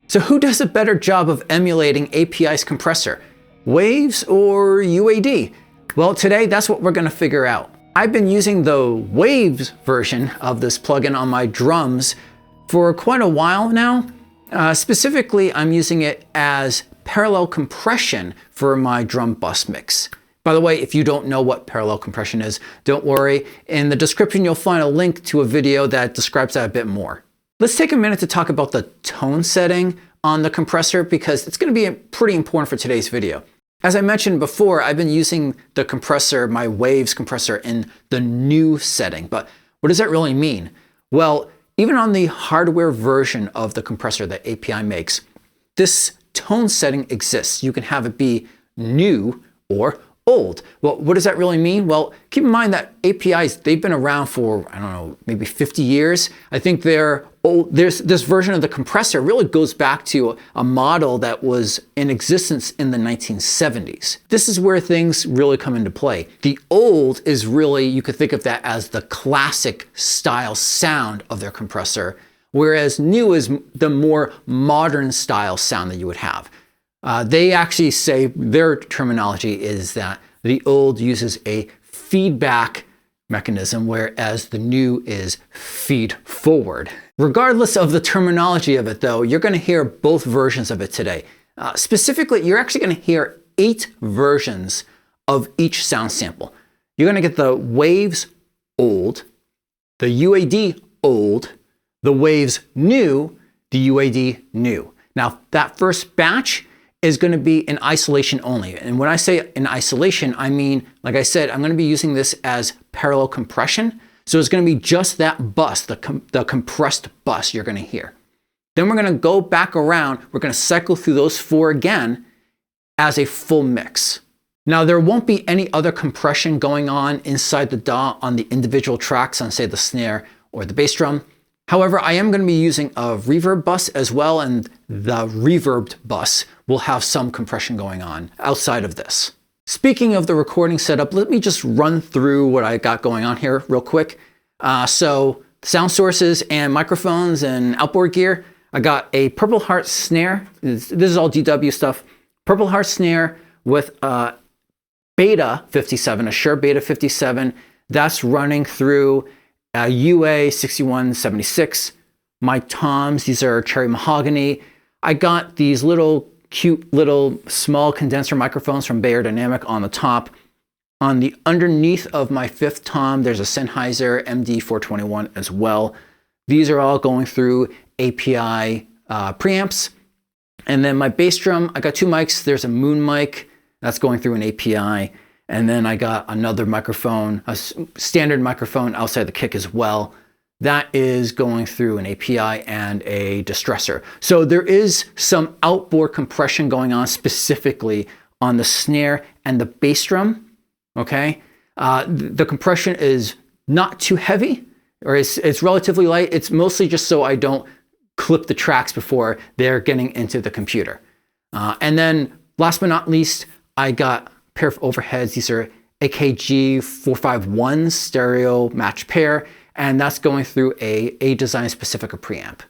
So who does a better job of emulating API's compressor? Waves or UAD? Well, today that's what we're going to figure out. I've been using the Waves version of this plugin on my drums for quite a while now. Specifically, I'm using it as parallel compression for my drum bus mix. By the way, if you don't know what parallel compression is, don't worry. In the description, you'll find a link to a video that describes that a bit more. Let's take a minute to talk about the tone setting on the compressor because it's going to be pretty important for today's video. As I mentioned before, I've been using the compressor, my Waves compressor, in the new setting. But what does that really mean? Well, even on the hardware version of the compressor that API makes, this tone setting exists. You can have it be new or old. Well, what does that really mean? Well, keep in mind that APIs, they've been around for, I don't know, maybe 50 years. I think they're old. This version of the compressor really goes back to a model that was in existence in the 1970s. This is where things really come into play. The old is really, you could think of that as the classic style sound of their compressor, whereas new is the more modern style sound that you would have. They actually say, their terminology is that the old uses a feedback mechanism, whereas the new is feed forward. Regardless of the terminology of it though, you're going to hear both versions of it today. Specifically, you're actually going to hear 8 versions of each sound sample. You're going to get the Waves old, the UAD old, the Waves new, the UAD new. Now that first batch is going to be in isolation only. And when I say in isolation, I mean, like I said, I'm going to be using this as parallel compression. So it's going to be just that bus, the compressed bus you're going to hear. Then we're going to go back around. We're going to cycle through those 4 again as a full mix. Now there won't be any other compression going on inside the DAW on the individual tracks on, say, the snare or the bass drum. However, I am going to be using a reverb bus as well, and the reverbed bus will have some compression going on outside of this. Speaking of the recording setup, let me just run through what I got going on here real quick. So sound sources and microphones and outboard gear. I got a Purple Heart snare. This is all DW stuff. Purple Heart snare with a Beta 57, a Shure Beta 57. That's running through UA 6176. My toms, these are cherry mahogany. I got these little cute little small condenser microphones from Beyerdynamic on the top. On the underneath of my 5th tom, there's a Sennheiser MD421 as well. These are all going through API preamps. And then my bass drum, I got 2 mics. There's a Moon mic that's going through an API. And then I got another microphone, a standard microphone outside the kick as well. That is going through an API and a Distressor. So there is some outboard compression going on specifically on the snare and the bass drum, okay? The compression is not too heavy, or it's relatively light. It's mostly just so I don't clip the tracks before they're getting into the computer. And then last but not least, I got pair of overheads. These are AKG 451 stereo match pair, and that's going through a design specific preamp.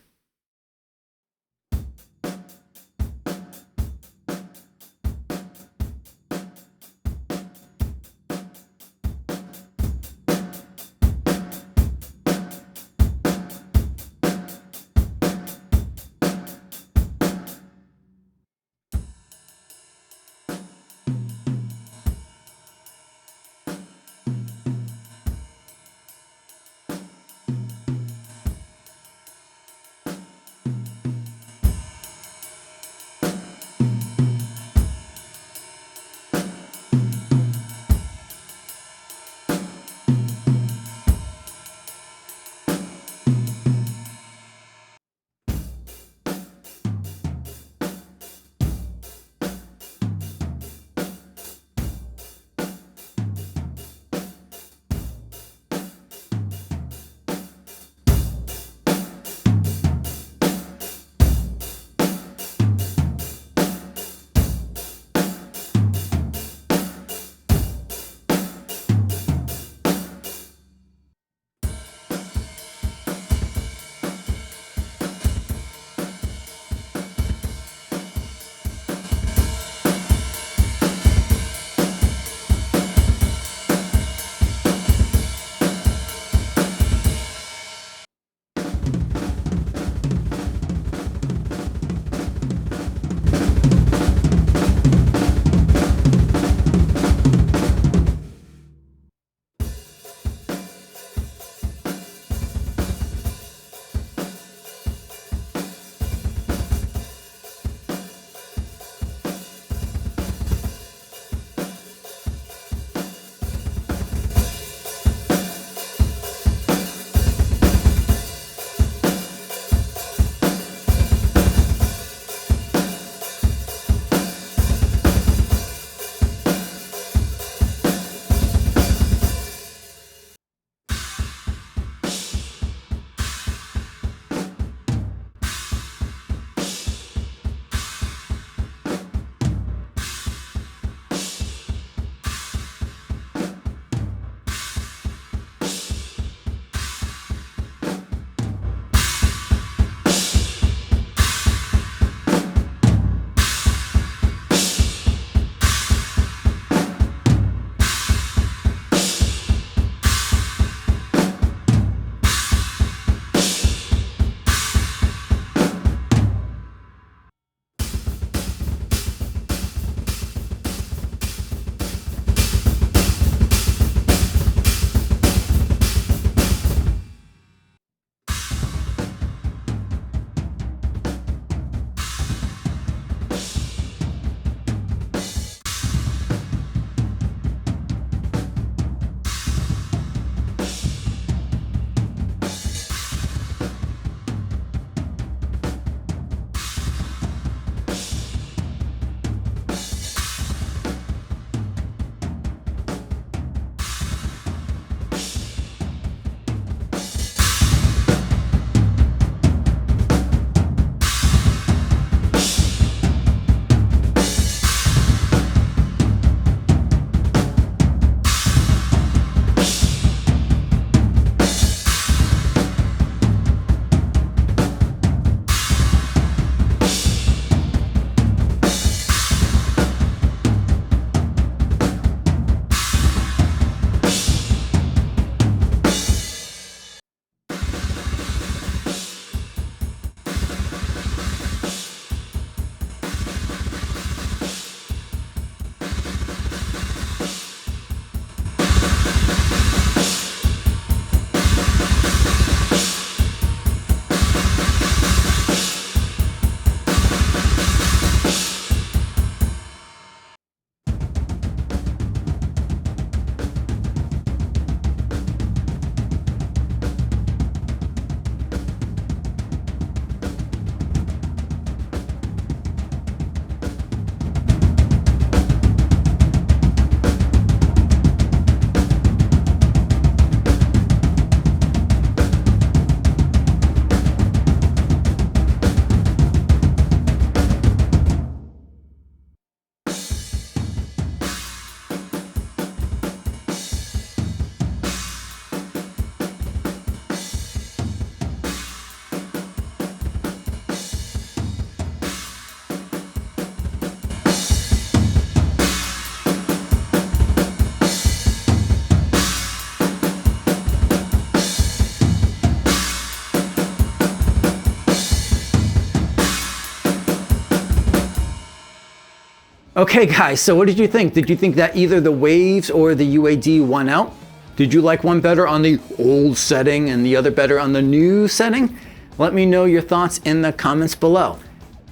Okay guys, so what did you think? Did you think that either the Waves or the UAD won out? Did you like one better on the old setting and the other better on the new setting? Let me know your thoughts in the comments below.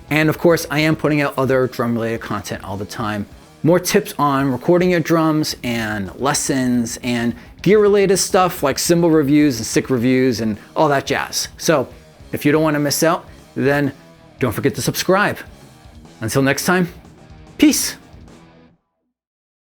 And of course, I am putting out other drum related content all the time. More tips on recording your drums and lessons and gear related stuff like cymbal reviews and stick reviews and all that jazz. So if you don't want to miss out, then don't forget to subscribe. Until next time, peace.